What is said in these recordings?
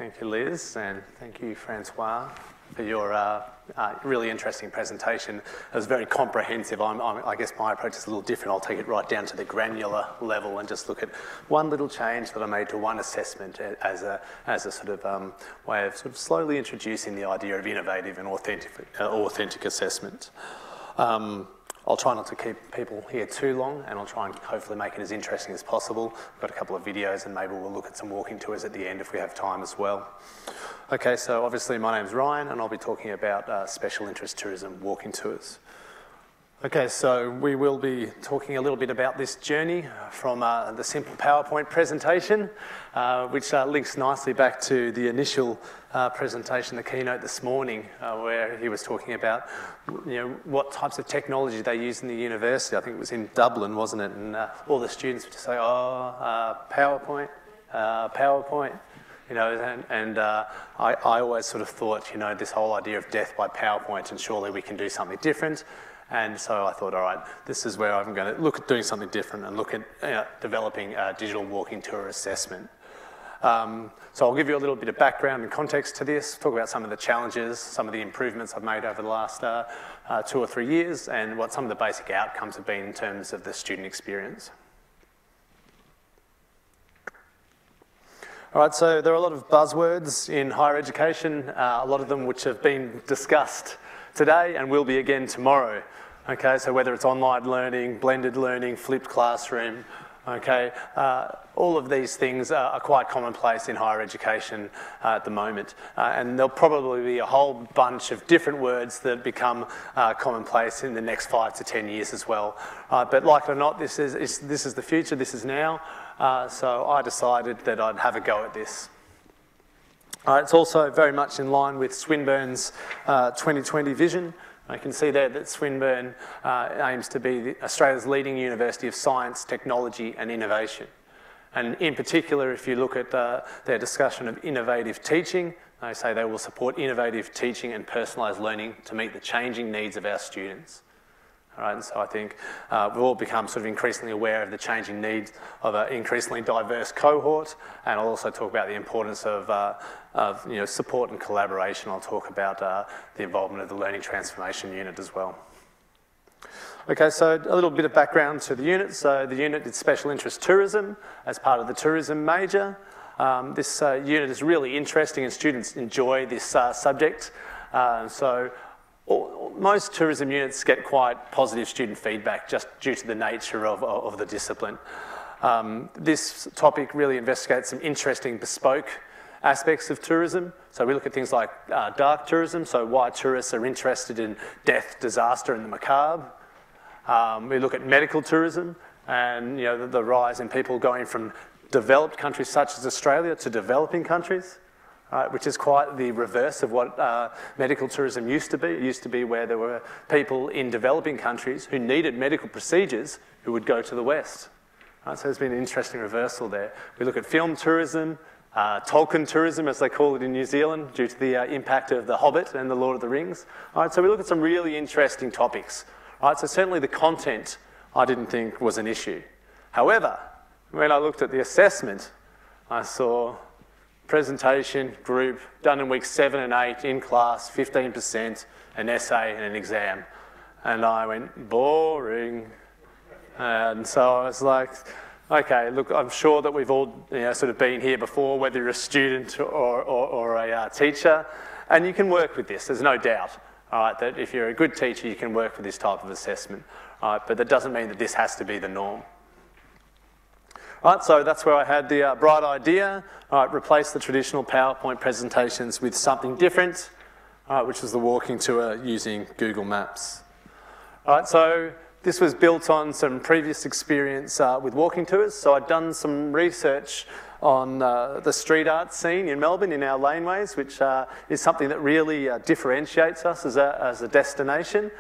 Thank you, Liz, and thank you, Francois, for your really interesting presentation. It was very comprehensive. I guess my approach is a little different. I'll take it right down to the granular level and just look at one little change that I made to one assessment as a sort of way of sort of slowly introducing the idea of innovative and authentic assessment. I'll try not to keep people here too long, and I'll try and hopefully make it as interesting as possible. I've got a couple of videos, and maybe we'll look at some walking tours at the end if we have time as well. Okay, so obviously my name's Ryan, and I'll be talking about special interest tourism walking tours. Okay, so we will be talking a little bit about this journey from the simple PowerPoint presentation, which links nicely back to the initial presentation, the keynote this morning, where he was talking about, what types of technology they use in the university. I think it was in Dublin, wasn't it? And all the students would just say, PowerPoint, PowerPoint. I always sort of thought, this whole idea of death by PowerPoint, and surely we can do something different. And so I thought, all right, this is where I'm going to look at doing something different and look at developing a digital walking tour assessment. So I'll give you a little bit of background and context to this, talk about some of the challenges, some of the improvements I've made over the last 2 or 3 years, and what some of the basic outcomes have been in terms of the student experience. All right, so there are a lot of buzzwords in higher education, a lot of them which have been discussed today and will be again tomorrow. Okay, so whether it's online learning, blended learning, flipped classroom, okay, all of these things are quite commonplace in higher education at the moment. And there'll probably be a whole bunch of different words that become commonplace in the next 5 to 10 years as well. But like it or not, this is the future, this is now. So I decided that I'd have a go at this. It's also very much in line with Swinburne's 2020 vision. You can see there that Swinburne aims to be Australia's leading university of science, technology and innovation. And in particular, if you look at their discussion of innovative teaching, they say they will support innovative teaching and personalised learning to meet the changing needs of our students. All right, and so I think we've all become sort of increasingly aware of the changing needs of an increasingly diverse cohort, and I'll also talk about the importance of support and collaboration. I'll talk about the involvement of the Learning Transformation Unit as well. Okay, so a little bit of background to the unit. So the unit is Special Interest Tourism as part of the tourism major. This unit is really interesting and students enjoy this subject. Most tourism units get quite positive student feedback just due to the nature of the discipline. This topic really investigates some interesting bespoke aspects of tourism. So we look at things like dark tourism, so why tourists are interested in death, disaster and the macabre. We look at medical tourism and the rise in people going from developed countries such as Australia to developing countries. Which is quite the reverse of what medical tourism used to be. It used to be where there were people in developing countries who needed medical procedures who would go to the West. So there's been an interesting reversal there. We look at film tourism, Tolkien tourism, as they call it in New Zealand, due to the impact of The Hobbit and The Lord of the Rings. So we look at some really interesting topics. So certainly the content I didn't think was an issue. However, when I looked at the assessment, I saw presentation, group, done in weeks 7 and 8, in class, 15%, an essay and an exam. And I went, boring. And so I was like, okay, look, I'm sure that we've all sort of been here before, whether you're a student or a teacher, and you can work with this, there's no doubt. That if you're a good teacher, you can work with this type of assessment. But that doesn't mean that this has to be the norm. So that's where I had the bright idea, replace the traditional PowerPoint presentations with something different, which was the walking tour using Google Maps. So this was built on some previous experience with walking tours. So I'd done some research on the street art scene in Melbourne, in our laneways, which is something that really differentiates us as a destination.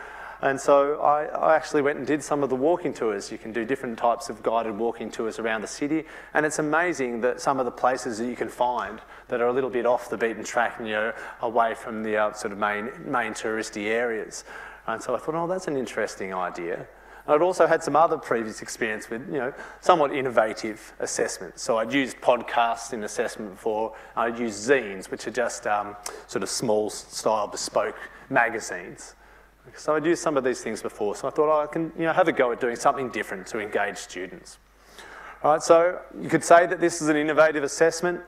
And so I actually went and did some of the walking tours. You can do different types of guided walking tours around the city, and it's amazing that some of the places that you can find that are a little bit off the beaten track and away from the sort of main touristy areas. And so I thought, oh, that's an interesting idea. I'd also had some other previous experience with, somewhat innovative assessment. So I'd used podcasts in assessment before. I'd used zines, which are just sort of small style bespoke magazines. So I'd used some of these things before. So I thought, I can, have a go at doing something different to engage students. All right, so you could say that this is an innovative assessment,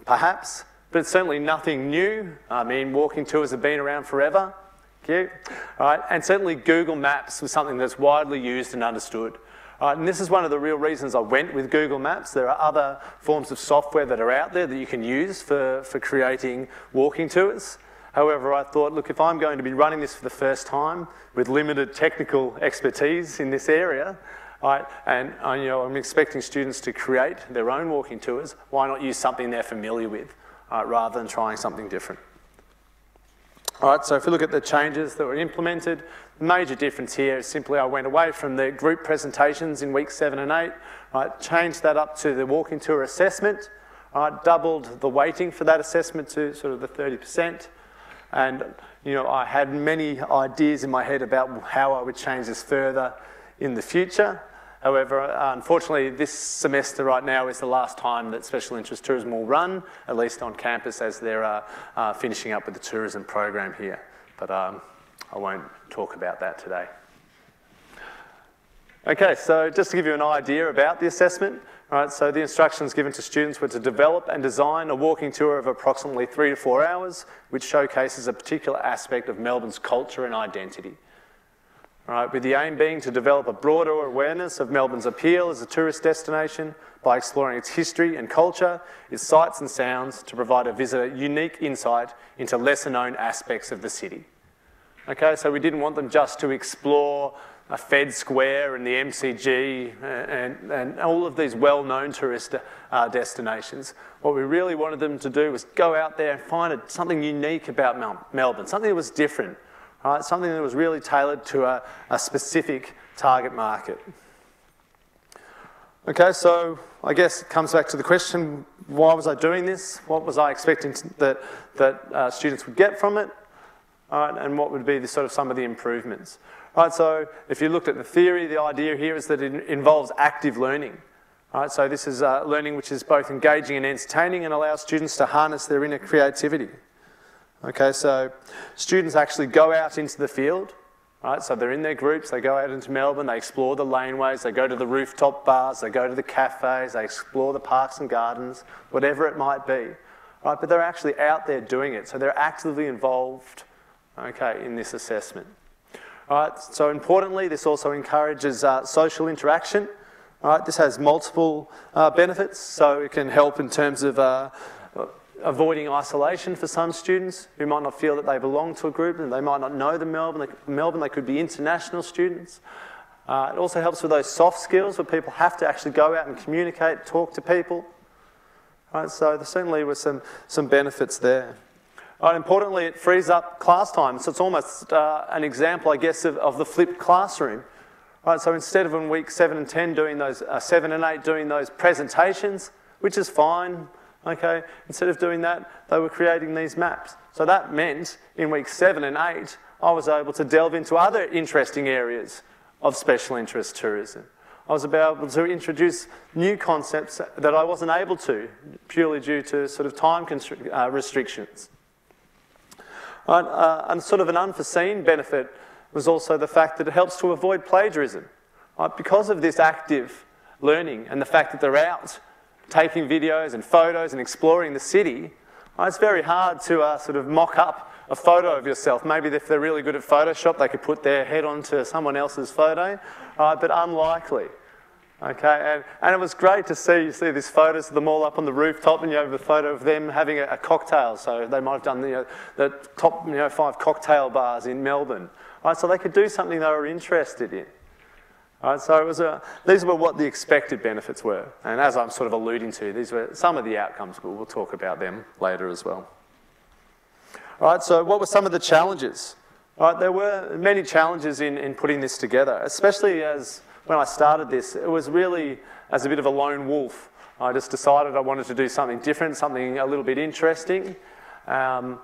perhaps, but it's certainly nothing new. I mean, walking tours have been around forever. All right, and certainly Google Maps was something that's widely used and understood. All right, and this is one of the real reasons I went with Google Maps. There are other forms of software that are out there that you can use for creating walking tours. However, I thought, look, if I'm going to be running this for the first time with limited technical expertise in this area, right, and I'm expecting students to create their own walking tours, why not use something they're familiar with, rather than trying something different? All right, so if we look at the changes that were implemented, the major difference here is simply I went away from the group presentations in weeks 7 and 8, right, changed that up to the walking tour assessment, right, doubled the weighting for that assessment to sort of the 30%, and I had many ideas in my head about how I would change this further in the future. However, unfortunately, this semester right now is the last time that special interest tourism will run, at least on campus, as they're finishing up with the tourism program here. But I won't talk about that today. Okay, so just to give you an idea about the assessment, right, so the instructions given to students were to develop and design a walking tour of approximately 3 to 4 hours, which showcases a particular aspect of Melbourne's culture and identity. Right, with the aim being to develop a broader awareness of Melbourne's appeal as a tourist destination by exploring its history and culture, its sights and sounds, to provide a visitor unique insight into lesser known aspects of the city. Okay, so we didn't want them just to explore a Fed Square and the MCG and all of these well-known tourist destinations. What we really wanted them to do was go out there and find something unique about Melbourne, something that was different. Right, something that was really tailored to a specific target market. Okay, so I guess it comes back to the question, why was I doing this? What was I expecting that students would get from it? And what would be some of the improvements? Right, so if you looked at the theory, the idea here is that it involves active learning. Right, so this is learning which is both engaging and entertaining and allows students to harness their inner creativity. Okay, so students actually go out into the field, right? So they're in their groups, they go out into Melbourne, they explore the laneways, they go to the rooftop bars, they go to the cafes, they explore the parks and gardens, whatever it might be, right? But they're actually out there doing it, so they're actively involved, okay, in this assessment. All right, so importantly, this also encourages social interaction. All right, this has multiple benefits, so it can help in terms of avoiding isolation for some students who might not feel that they belong to a group and they might not know Melbourne. They could be international students. It also helps with those soft skills where people have to actually go out and communicate, talk to people. Right, so there certainly were some benefits there. Right, importantly, it frees up class time. So it's almost an example, I guess, of the flipped classroom. Right, so instead of in week 7 and 10 doing those, 7 and 8 doing those presentations, which is fine, okay, instead of doing that, they were creating these maps. So that meant in weeks 7 and 8, I was able to delve into other interesting areas of special interest tourism. I was able to introduce new concepts that I wasn't able to, purely due to sort of time restrictions. And sort of an unforeseen benefit was also the fact that it helps to avoid plagiarism. Because of this active learning and the fact that they're out taking videos and photos and exploring the city, it's very hard to sort of mock up a photo of yourself. Maybe if they're really good at Photoshop, they could put their head onto someone else's photo, but unlikely. Okay, and it was great to see, you see these photos of them all up on the rooftop, and you have a photo of them having a cocktail. So they might have done the top 5 cocktail bars in Melbourne. Right, so they could do something they were interested in. Right, so it was these were what the expected benefits were. And as I'm sort of alluding to, these were some of the outcomes, but we'll talk about them later as well. All right, so what were some of the challenges? All right, there were many challenges in putting this together, especially as when I started this, it was really as a bit of a lone wolf. I just decided I wanted to do something different, something a little bit interesting. And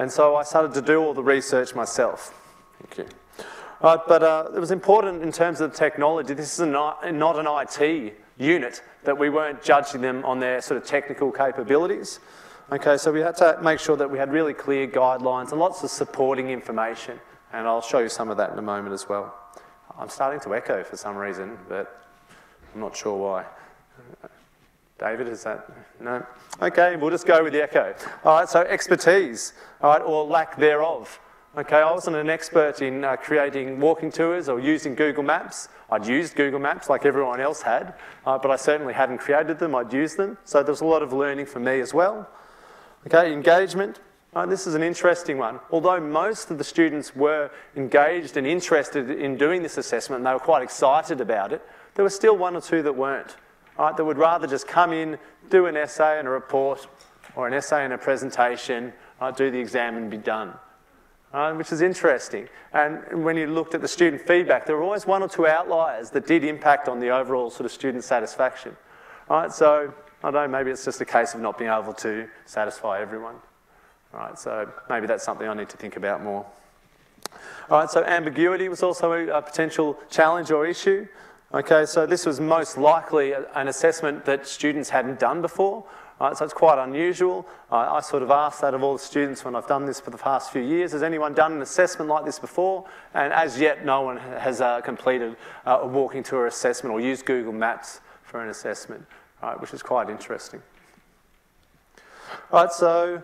so I started to do all the research myself. Thank you. Right, but it was important in terms of the technology. This is not an IT unit, that we weren't judging them on their sort of technical capabilities. Okay, so we had to make sure that we had really clear guidelines and lots of supporting information, and I'll show you some of that in a moment as well. I'm starting to echo for some reason, but I'm not sure why. David, is that? No? Okay, we'll just go with the echo. All right, so expertise, all right, or lack thereof. Okay, I wasn't an expert in creating walking tours or using Google Maps. I'd used Google Maps like everyone else had, but I certainly hadn't created them, I'd used them. So there's a lot of learning for me as well. Okay, engagement. This is an interesting one. Although most of the students were engaged and interested in doing this assessment, and they were quite excited about it, there were still one or two that weren't. That would rather just come in, do an essay and a report, or an essay and a presentation, do the exam and be done. Which is interesting. And when you looked at the student feedback, there were always one or two outliers that did impact on the overall sort of student satisfaction. So, I don't know, maybe it's just a case of not being able to satisfy everyone. So maybe that's something I need to think about more. So ambiguity was also a potential challenge or issue. Okay, so this was most likely an assessment that students hadn't done before. So it's quite unusual. I sort of asked that of all the students when I've done this for the past few years, has anyone done an assessment like this before? And as yet, no one has completed a walking tour assessment or used Google Maps for an assessment, which is quite interesting. So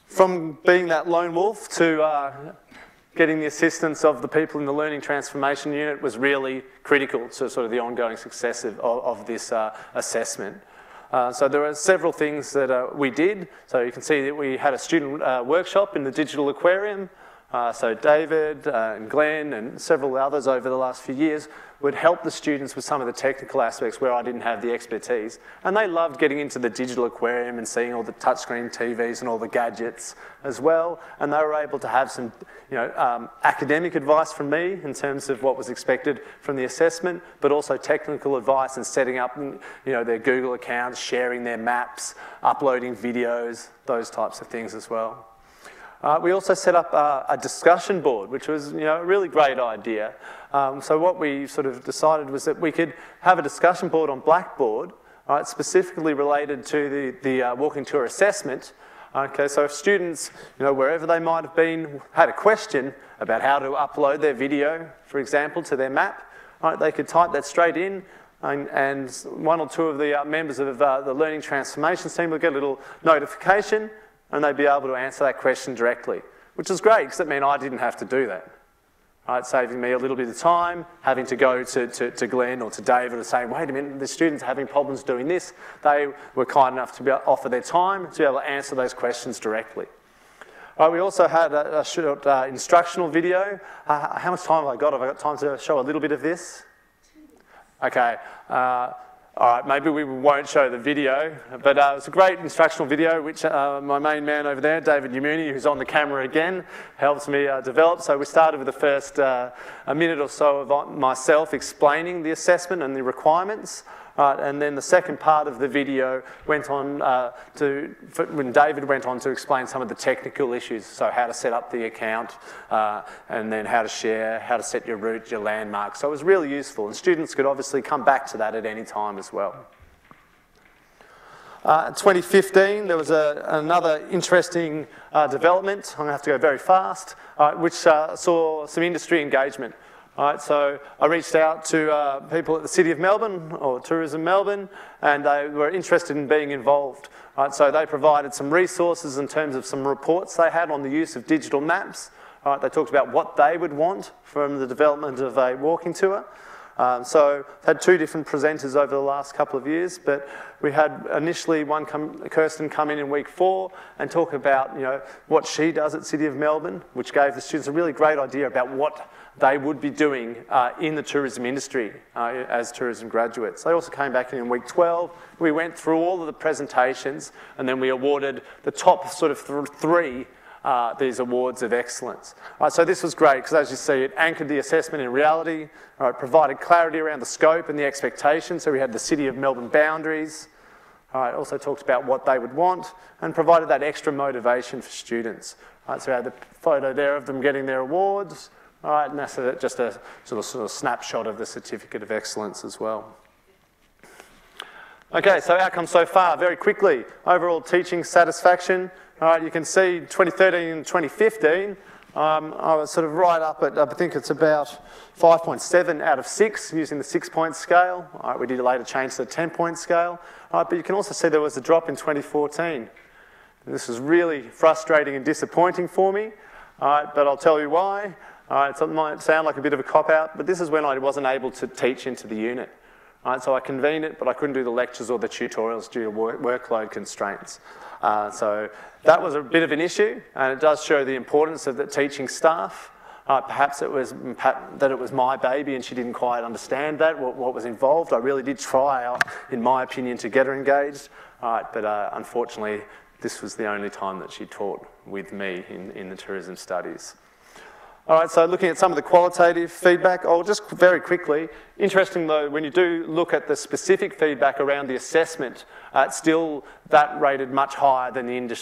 from being that lone wolf to getting the assistance of the people in the Learning Transformation Unit was really critical to sort of the ongoing success of this assessment. So there were several things that we did. So you can see that we had a student workshop in the digital aquarium. So David and Glenn and several others over the last few years would help the students with some of the technical aspects where I didn't have the expertise. And they loved getting into the digital aquarium and seeing all the touchscreen TVs and all the gadgets as well. And they were able to have some academic advice from me in terms of what was expected from the assessment, but also technical advice and setting up their Google accounts, sharing their maps, uploading videos, those types of things as well. We also set up a discussion board, which was a really great idea. So what we sort of decided was that we could have a discussion board on Blackboard, specifically related to the walking tour assessment. Okay, so if students, wherever they might have been, had a question about how to upload their video, for example, to their map, they could type that straight in, and one or two of the members of the Learning Transformation team would get a little notification, and they'd be able to answer that question directly, which is great because it meant I didn't have to do that. Saving me a little bit of time, having to go to Glenn or to David and saying, wait a minute, the students are having problems doing this. They were kind enough to offer their time to be able to answer those questions directly. We also had a short instructional video. How much time have I got? Have I got time to show a little bit of this? Okay. All right, maybe we won't show the video, but it's a great instructional video which my main man over there, David Yamuni, who's on the camera again, helps me develop. So we started with the first a minute or so of myself explaining the assessment and the requirements. And then the second part of the video went on when David went on to explain some of the technical issues, so how to set up the account, and then how to share, how to set your route, your landmarks. So it was really useful, and students could obviously come back to that at any time as well. In 2015, there was another interesting development. I'm going to have to go very fast, which saw some industry engagement. So I reached out to people at the City of Melbourne, or Tourism Melbourne, and they were interested in being involved. So they provided some resources in terms of some reports they had on the use of digital maps. They talked about what they would want from the development of a walking tour. So had two different presenters over the last couple of years, but we had initially Kirsten come in week 4 and talk about what she does at City of Melbourne, which gave the students a really great idea about what they would be doing in the tourism industry as tourism graduates. They also came back in week 12. We went through all of the presentations, and then we awarded the top sort of 3 these awards of excellence. So this was great because, as you see, it anchored the assessment in reality, it provided clarity around the scope and the expectations, so we had the City of Melbourne boundaries, it also talked about what they would want and provided that extra motivation for students. So we had the photo there of them getting their awards, All right, and that's just a sort of snapshot of the Certificate of Excellence as well. Okay, so outcomes so far, very quickly. Overall teaching satisfaction. All right, you can see 2013 and 2015, I was sort of right up at, I think it's about 5.7 out of 6 using the 6-point scale. All right, we did later change to the 10-point scale. All right, but you can also see there was a drop in 2014. This was really frustrating and disappointing for me, all right, but I'll tell you why. All right, so it might sound like a bit of a cop-out, but this is when I wasn't able to teach into the unit. All right, so I convened it, but I couldn't do the lectures or the tutorials due to workload constraints. So that was a bit of an issue, and it does show the importance of the teaching staff. Perhaps it was my baby and she didn't quite understand that, what was involved. I really did try, in my opinion, to get her engaged, but unfortunately, this was the only time that she taught with me in the tourism studies. All right, so looking at some of the qualitative feedback, just very quickly, interesting though, when you do look at the specific feedback around the assessment, it's still that rated much higher than the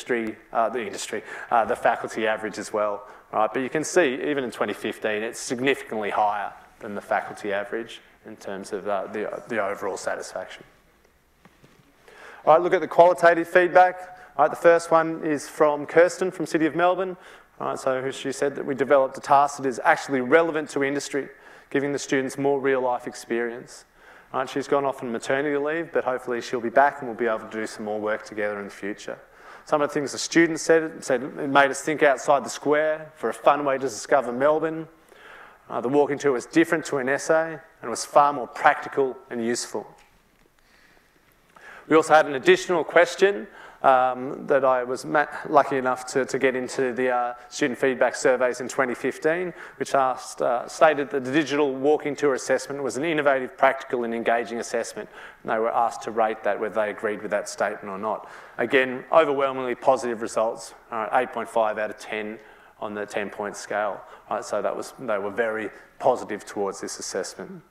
faculty average as well. All right, but you can see, even in 2015, it's significantly higher than the faculty average in terms of the overall satisfaction. All right, look at the qualitative feedback. All right, the first one is from Kirsten from City of Melbourne. Right, so she said that we developed a task that is actually relevant to industry, giving the students more real-life experience. Right, she's gone off on maternity leave, but hopefully she'll be back and we'll be able to do some more work together in the future. Some of the things the students said it made us think outside the square for a fun way to discover Melbourne. The walking tour was different to an essay and was far more practical and useful. We also had an additional question that I was lucky enough to get into the student feedback surveys in 2015, which stated that the digital walking tour assessment was an innovative, practical and engaging assessment. And they were asked to rate that, whether they agreed with that statement or not. Again, overwhelmingly positive results, 8.5 out of 10 on the 10-point scale. So they were very positive towards this assessment.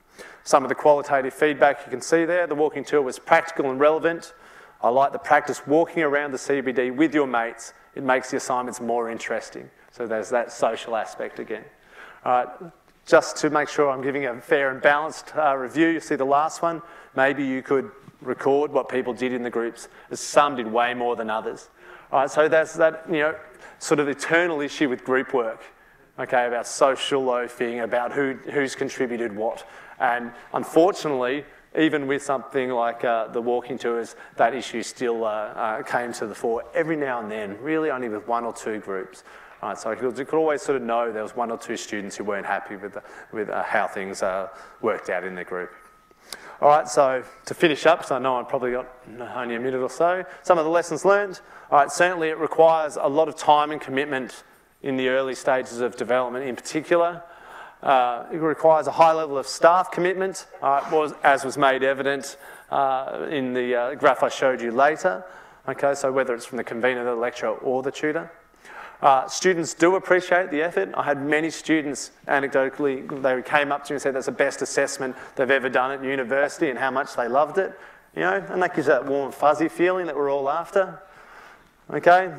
Some of the qualitative feedback you can see there, the walking tour was practical and relevant. I like the practice walking around the CBD with your mates. It makes the assignments more interesting. So there's that social aspect again. Just to make sure I'm giving a fair and balanced review, you see the last one. Maybe you could record what people did in the groups, as some did way more than others. All right, so there's that, sort of eternal issue with group work, okay, about social loafing, about who's contributed what. And unfortunately, even with something like the walking tours, that issue still came to the fore every now and then, really only with 1 or 2 groups. So you could always sort of know there was 1 or 2 students who weren't happy with how things worked out in their group. All right, so to finish up, so I know I've probably got only a minute or so, some of the lessons learned. All right, certainly it requires a lot of time and commitment in the early stages of development in particular. It requires a high level of staff commitment, as was made evident in the graph I showed you later. Okay, so whether it's from the convener, the lecturer, or the tutor. Students do appreciate the effort. I had many students, anecdotally, they came up to me and said that's the best assessment they've ever done at university and how much they loved it. And that gives that warm, fuzzy feeling that we're all after. Okay,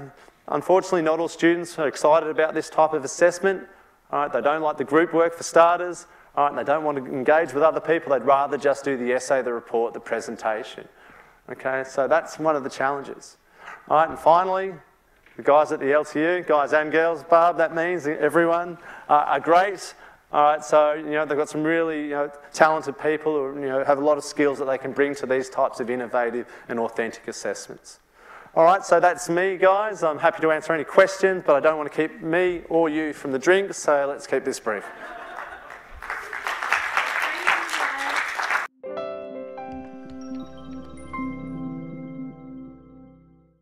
unfortunately, not all students are excited about this type of assessment. All right, they don't like the group work for starters. All right, they don't want to engage with other people. They'd rather just do the essay, the report, the presentation. Okay, so that's one of the challenges. All right, and finally, the guys at the LTU, guys and girls, Barb, that means everyone, are great. All right, so they've got some really talented people who have a lot of skills that they can bring to these types of innovative and authentic assessments. All right, so that's me, guys. I'm happy to answer any questions, but I don't want to keep me or you from the drinks, so let's keep this brief.